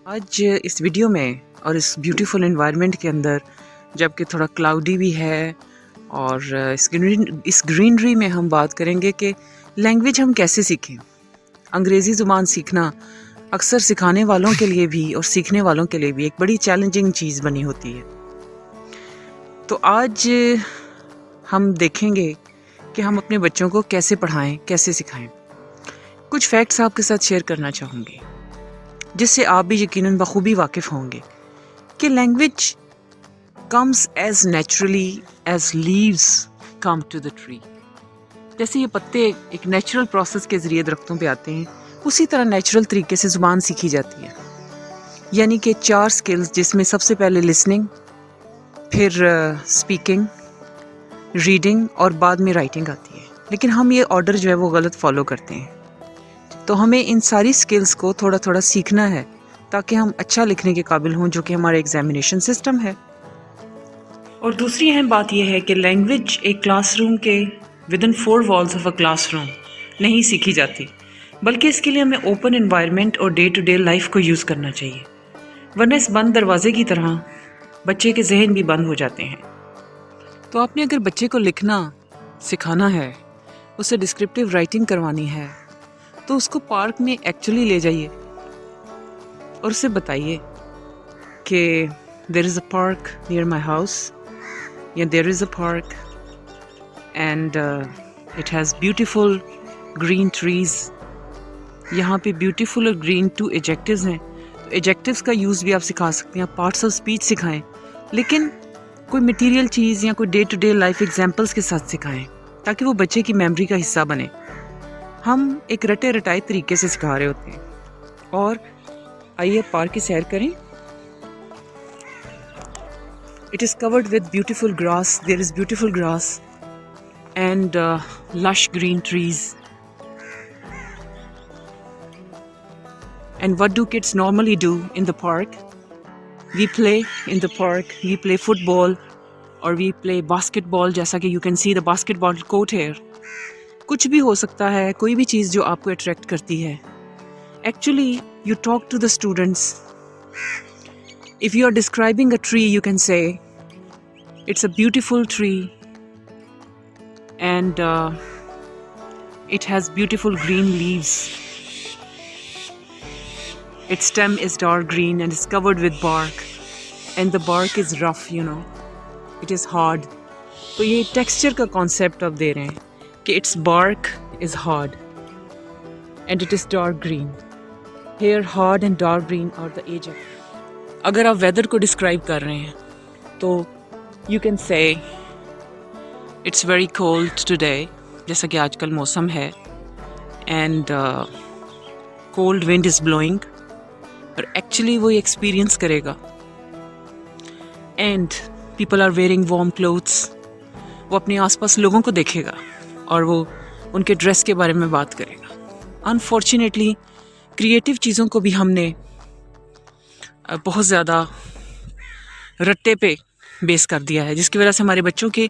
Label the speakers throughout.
Speaker 1: آج اس ویڈیو میں اور اس بیوٹیفل انوائرمنٹ کے اندر جب کہ تھوڑا کلاؤڈی بھی ہے اور اس گرینری میں ہم بات کریں گے کہ لینگویج ہم کیسے سیکھیں. انگریزی زبان سیکھنا اکثر سکھانے والوں کے لیے بھی اور سیکھنے والوں کے لیے بھی ایک بڑی چیلنجنگ چیز بنی ہوتی ہے. تو آج ہم دیکھیں گے کہ ہم اپنے بچوں کو کیسے پڑھائیں، کیسے سکھائیں. کچھ فیکٹس آپ کے ساتھ شیئر کرنا چاہوں گی جس سے آپ بھی یقیناً بخوبی واقف ہوں گے کہ language comes as naturally as leaves come to the tree. جیسے یہ پتے ایک نیچرل پروسیس کے ذریعے درختوں پہ آتے ہیں، اسی طرح نیچرل طریقے سے زبان سیکھی جاتی ہے. یعنی کہ 4 سکلز جس میں سب سے پہلے لسننگ، پھر اسپیکنگ، ریڈنگ اور بعد میں رائٹنگ آتی ہے. لیکن ہم یہ آرڈر جو ہے وہ غلط فالو کرتے ہیں. تو ہمیں ان ساری سکلز کو تھوڑا تھوڑا سیکھنا ہے تاکہ ہم اچھا لکھنے کے قابل ہوں، جو کہ ہمارا ایگزامینیشن سسٹم ہے. اور دوسری اہم بات یہ ہے کہ لینگویج ایک کلاس روم کے within 4 walls of a class room نہیں سیکھی جاتی، بلکہ اس کے لیے ہمیں اوپن انوائرمنٹ اور ڈے ٹو ڈے لائف کو یوز کرنا چاہیے، ورنہ اس بند دروازے کی طرح بچے کے ذہن بھی بند ہو جاتے ہیں. تو آپ نے اگر بچے کو لکھنا سکھانا ہے، اسے ڈسکرپٹیو رائٹنگ کروانی ہے، تو اس کو پارک میں ایکچولی لے جائیے اور اسے بتائیے کہ there is a park near my house, یا there is a park and it has beautiful green trees. یہاں پہ بیوٹیفل اور گرین 2 ایجیکٹیوز ہیں. تو ایجیکٹیوز کا یوز بھی آپ سکھا سکتے ہیں، پارٹس آف اسپیچ سکھائیں، لیکن کوئی مٹیریل چیز یا کوئی day to day life examples کے ساتھ سکھائیں تاکہ وہ بچے کی میموری کا حصہ بنے. ہم ایک رٹے رٹائے طریقے سے سکھا رہے ہوتے ہیں. اور آئیے پارک کی سیر کریں. It is covered with beautiful grass. There is beautiful grass and lush green trees. And what do kids normally do in the park? We play in the park. We play football or we play basketball. جیسا کہ you can see the basketball court here. کچھ بھی ہو سکتا ہے، کوئی بھی چیز جو آپ کو اٹریکٹ کرتی ہے. Actually, you talk to the students. If you are describing a tree, you can say, it's a beautiful tree and it has beautiful green leaves. Its stem is dark green and is covered with bark. And the bark is rough, It is hard. تو یہ texture کا concept آپ دے رہے ہیں کہ its bark is hard and it is dark green. Here hard and dark green are the adjectives. اگر آپ weather کو ڈسکرائب کر رہے ہیں تو you can say it's very cold today, جیسا کہ آج کل موسم ہے, and cold wind is blowing, اور ایکچولی وہ ایکسپیرئنس کرے گا. and people are wearing warm clothes. وہ اپنے آس پاس لوگوں کو دیکھے گا اور وہ ان کے ڈریس کے بارے میں بات کرے گا. انفارچونیٹلی کریٹیو چیزوں کو بھی ہم نے بہت زیادہ رٹے پہ بیس کر دیا ہے، جس کی وجہ سے ہمارے بچوں کے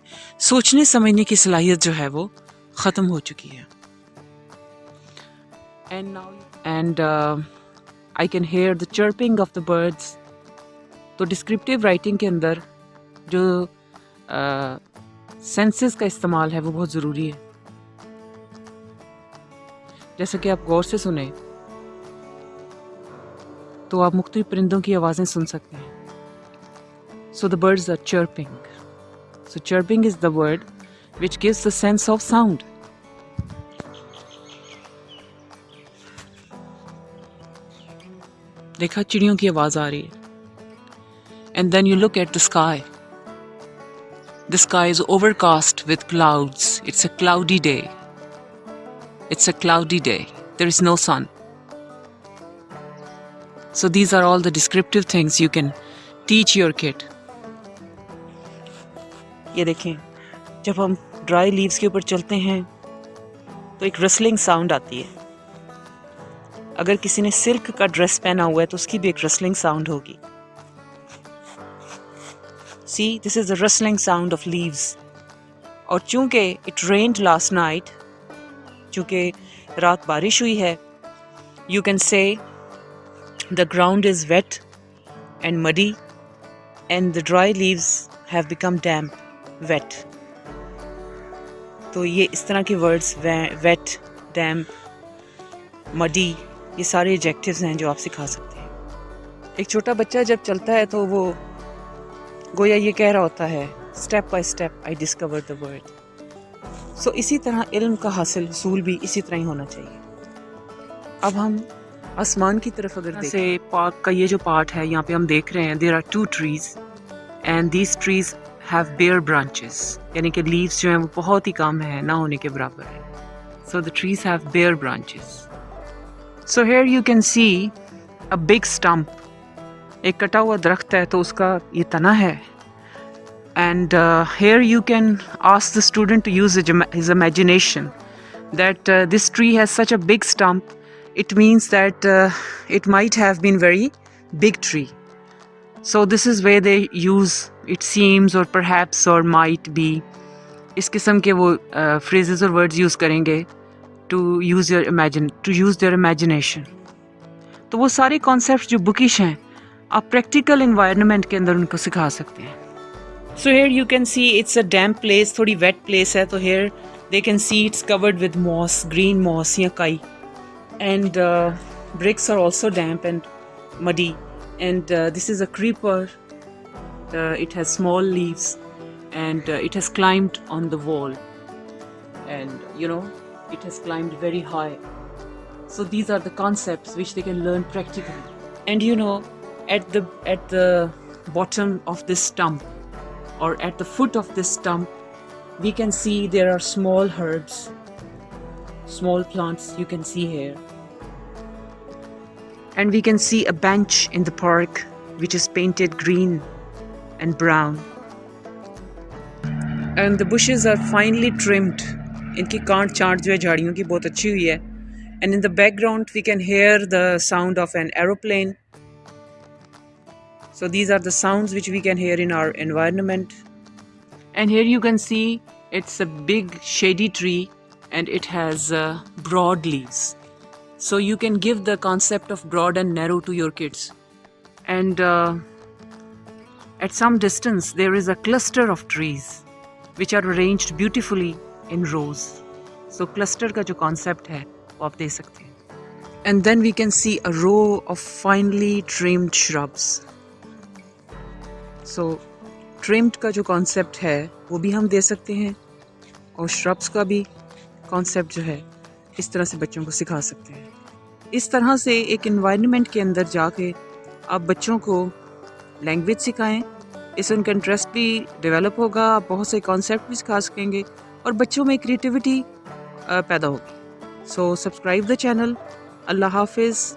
Speaker 1: سوچنے سمجھنے کی صلاحیت جو ہے وہ ختم ہو چکی ہے. And I can hear the chirping of the birds. تو ڈسکرپٹیو رائٹنگ کے اندر جو سینسز کا استعمال ہے وہ بہت ضروری ہے. جیسا کہ آپ غور سے سنیں تو آپ مختلف پرندوں کی آوازیں سن سکتے ہیں. So the birds are chirping. So chirping is the word which gives the sense of sound. دیکھا چڑیوں کی آواز آ رہی ہے. And then you look at the sky. The sky is overcast with clouds. It's a cloudy day. It's a cloudy day. There is no sun. So these are all the descriptive things you can teach your kid. یہ دیکھیں، جب ہم dry leaves کے اوپر چلتے ہیں تو ایک رسلنگ ساؤنڈ آتی ہے. اگر کسی نے سلک کا ڈریس پہنا ہوا ہے تو اس کی بھی ایک رسلنگ ساؤنڈ ہوگی. See, this is the rustling sound of leaves. اور چونکہ it rained last night, چونکہ رات بارش ہوئی ہے, you can say The ground is wet and muddy, and the dry leaves have become damp, wet. تو یہ اس طرح کے ورڈز wet, damp, muddy یہ سارے ایڈجیکٹیوز ہیں جو آپ سکھا سکتے ہیں. ایک چھوٹا بچہ جب چلتا ہے تو وہ گویا یہ کہہ رہا ہوتا ہے step by step I discover the word. So اسی طرح علم کا حاصل حصول بھی اسی طرح ہی ہونا چاہیے. اب ہم آسمان کی طرف اگر دیکھیں سے پارک کا یہ جو پارٹ ہے یہاں پہ ہم دیکھ رہے ہیں there are 2 trees and these trees have bare branches یعنی کہ لیوز جو ہیں وہ بہت ہی کم ہے نہ ہونے کے برابر ہے. سو the trees have bare branches. So here you can see a big stump. ایک کٹا ہوا درخت ہے تو اس کا یہ تنا ہے. And here you can ask the student to use his imagination that this tree has such a big stump. It means that it might have been very big tree. So this is where they use it seems or perhaps or might be. اس قسم کے وہ phrases اور words use کریں گے to use their imagination. تو وہ سارے concepts جو bookish ہیں آپ practical environment کے اندر ان کو سکھا سکتے ہیں. So here you can see it's a damp place, تھوڑی wet place ہے تو here they can see it's covered with moss, green moss یا کائی. And bricks are also damp and muddy. And this is a creeper. It has small leaves and it has climbed on the wall. And it has climbed very high. So these are the concepts which they can learn practically. And at the bottom of this stump or at the foot of this stump, we can see there are small herbs, small plants you can see here. And we can see a bench in the park which is painted green and brown. And the bushes are finely trimmed. ان کی can't چانٹ جو ہے جھاڑیوں کی بہت اچھی ہوئی ہے. And in the background we can hear the sound of an aeroplane. So these are the sounds which we can hear in our environment. And here you can see it's a big shady tree and it has broad leaves. So you can give the concept of broad and narrow to your kids. And at some distance there is a cluster of trees which are arranged beautifully in rows. So cluster کا جو concept ہے وہ آپ دیکھ سکتے ہیں. And then we can see a row of finely trimmed shrubs. So trimmed کا جو concept ہے وہ بھی ہم دے سکتے ہیں اور shrubs کا بھی concept جو ہے اس طرح سے بچوں کو سکھا سکتے ہیں. اس طرح سے ایک انوائرمنٹ کے اندر جا کے آپ بچوں کو لینگویج سکھائیں, اس سے ان کا انٹرسٹ بھی ڈیولپ ہوگا, آپ بہت سے کانسیپٹ بھی سکھا سکیں گے اور بچوں میں کریٹیوٹی پیدا ہوگی. سو سبسکرائب دا چینل. اللہ حافظ.